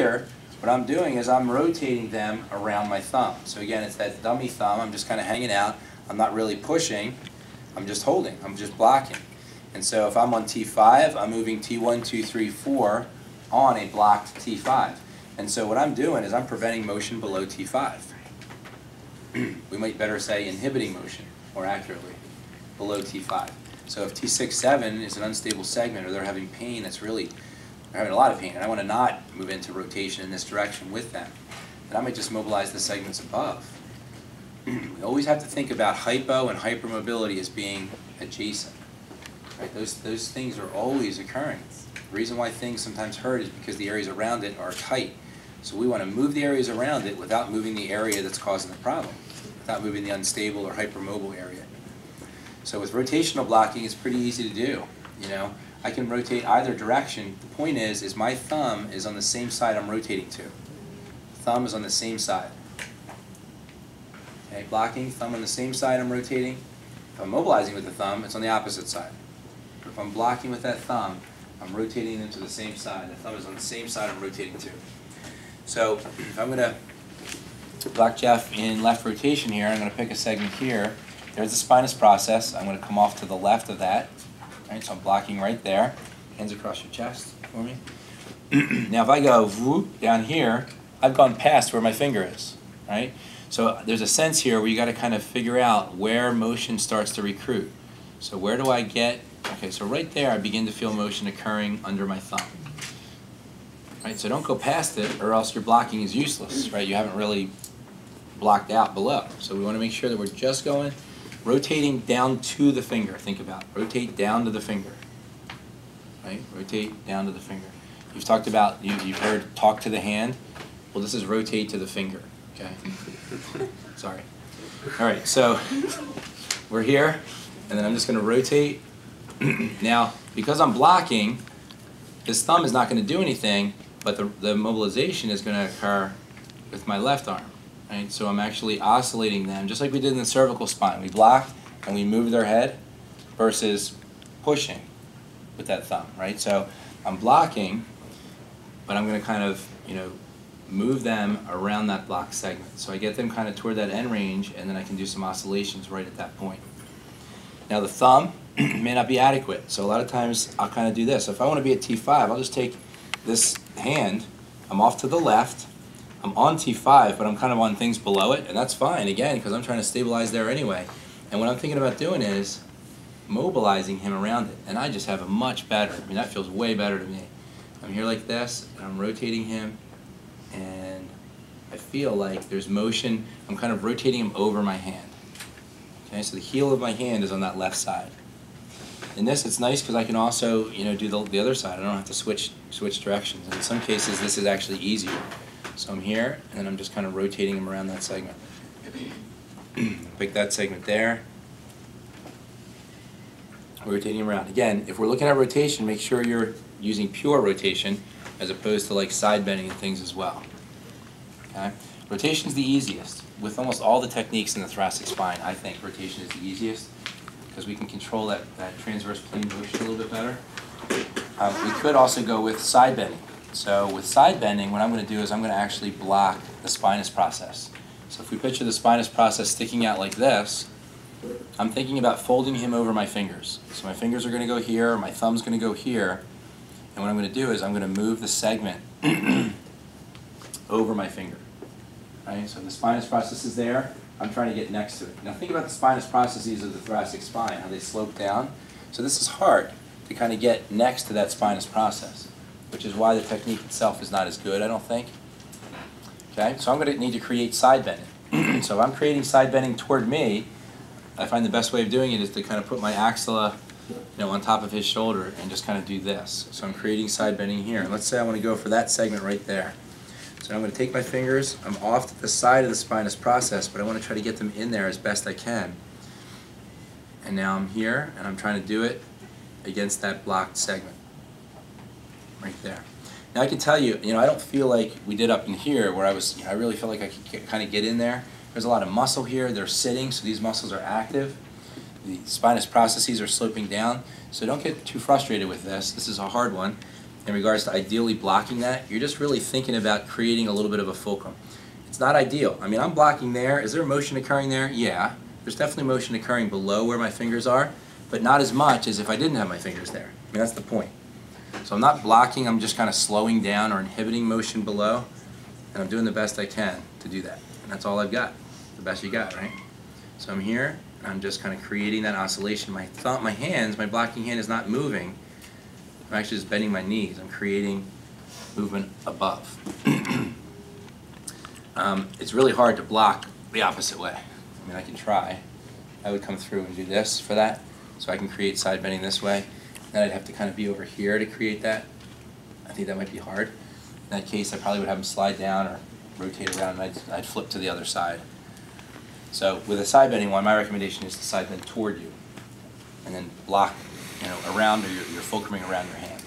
here, what I'm doing is I'm rotating them around my thumb. So again, it's that dummy thumb. I'm just kind of hanging out. I'm not really pushing. I'm just holding. I'm just blocking. And so if I'm on T5, I'm moving T1, 2, 3, 4 on a blocked T5. And so what I'm doing is I'm preventing motion below T5. We might better say inhibiting motion, more accurately, below T5. So if T6, 7 is an unstable segment, or they're having pain that's really, they're having a lot of pain, and I want to not move into rotation in this direction with them, then I might just mobilize the segments above. We always have to think about hypo and hypermobility as being adjacent. Right? Those things are always occurring. The reason why things sometimes hurt is because the areas around it are tight. So we want to move the areas around it without moving the area that's causing the problem, without moving the unstable or hypermobile area. So with rotational blocking, it's pretty easy to do. You know, I can rotate either direction. The point is my thumb is on the same side I'm rotating to. Thumb is on the same side. Okay, blocking, thumb on the same side I'm rotating. If I'm mobilizing with the thumb, it's on the opposite side. But if I'm blocking with that thumb, I'm rotating them to the same side. The thumb is on the same side I'm rotating to. So if I'm going to block Jeff in left rotation here, I'm going to pick a segment here. There's the spinous process. I'm going to come off to the left of that. Right, so I'm blocking right there. Hands across your chest for me. Now if I go whoop, down here, I've gone past where my finger is. Right? So there's a sense here where you got to kind of figure out where motion starts to recruit. So where do I get? Okay, so right there I begin to feel motion occurring under my thumb. Right, so don't go past it, or else your blocking is useless. Right, you haven't really blocked out below. So we want to make sure that we're just going, rotating down to the finger. Think about it. Rotate down to the finger. Right, rotate down to the finger. You've talked about, you've heard talk to the hand. Well, this is rotate to the finger. Okay. Sorry. All right, so we're here, and then I'm just going to rotate. Now, because I'm blocking, this thumb is not going to do anything, but the mobilization is going to occur with my left arm. Right? So I'm actually oscillating them, just like we did in the cervical spine. We block and we move their head versus pushing with that thumb. Right? So I'm blocking, but I'm going to kind of, you know, move them around that block segment. So I get them kind of toward that end range, and then I can do some oscillations right at that point. Now the thumb may not be adequate, so a lot of times I'll kind of do this. If I want to be at T5, I'll just take this hand, I'm off to the left, I'm on T5, but I'm kind of on things below it, and that's fine, again, because I'm trying to stabilize there anyway. And what I'm thinking about doing is mobilizing him around it, and I just have a much better, I mean, that feels way better to me. I'm here like this, and I'm rotating him, and I feel like there's motion. I'm kind of rotating him over my hand. Okay, so the heel of my hand is on that left side. In this, it's nice because I can also, you know, do the other side. I don't have to switch directions. And in some cases, this is actually easier. So I'm here, and then I'm just kind of rotating him around that segment. Pick that segment there. Rotating him around. Again, if we're looking at rotation, make sure you're using pure rotation as opposed to like side bending and things as well. Okay? Rotation is the easiest. With almost all the techniques in the thoracic spine, I think rotation is the easiest because we can control that transverse plane motion a little bit better. We could also go with side bending. So with side bending, what I'm going to do is I'm going to actually block the spinous process. So if we picture the spinous process sticking out like this, I'm thinking about folding him over my fingers. So my fingers are going to go here, my thumb's going to go here, and what I'm going to do is I'm going to move the segment over my finger. Right? So the spinous process is there. I'm trying to get next to it. Now think about the spinous processes of the thoracic spine, how they slope down. So this is hard to kind of get next to that spinous process, which is why the technique itself is not as good, I don't think. Okay? So I'm going to need to create side bending. So if I'm creating side bending toward me, I find the best way of doing it is to kind of put my axilla, you know, on top of his shoulder and just kind of do this. So I'm creating side bending here. Let's say I want to go for that segment right there. So I'm going to take my fingers, I'm off to the side of the spinous process, but I want to try to get them in there as best I can. And now I'm here, and I'm trying to do it against that blocked segment. Right there. Now I can tell you, you know, I don't feel like we did up in here where I was, you know, I really felt like I could kind of get in there. There's a lot of muscle here, they're sitting, so these muscles are active. The spinous processes are sloping down, so don't get too frustrated with this. This is a hard one. in regards to ideally blocking that, you're just really thinking about creating a little bit of a fulcrum. It's not ideal. I mean, I'm blocking there. Is there motion occurring there? Yeah. There's definitely motion occurring below where my fingers are, but not as much as if I didn't have my fingers there. I mean, that's the point. So I'm not blocking, I'm just kind of slowing down or inhibiting motion below, and I'm doing the best I can to do that. And that's all I've got. The best you got, right? So I'm here, and I'm just kind of creating that oscillation. My thumb, my hands, my blocking hand is not moving. I'm actually just bending my knees. I'm creating movement above. It's really hard to block the opposite way. I mean, I can try. I would come through and do this for that, so I can create side bending this way. Then I'd have to kind of be over here to create that. I think that might be hard. In that case, I probably would have them slide down or rotate around, and I'd flip to the other side. So with a side bending one, my recommendation is to side bend toward you, and then block, around, or you're fulcruming around your hand.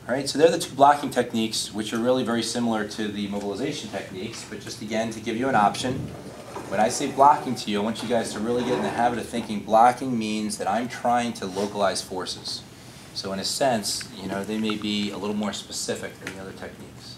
All right, so they're the two blocking techniques, which are really very similar to the mobilization techniques, but just again to give you an option. When I say blocking to you, I want you guys to really get in the habit of thinking blocking means that I'm trying to localize forces. So in a sense, they may be a little more specific than the other techniques.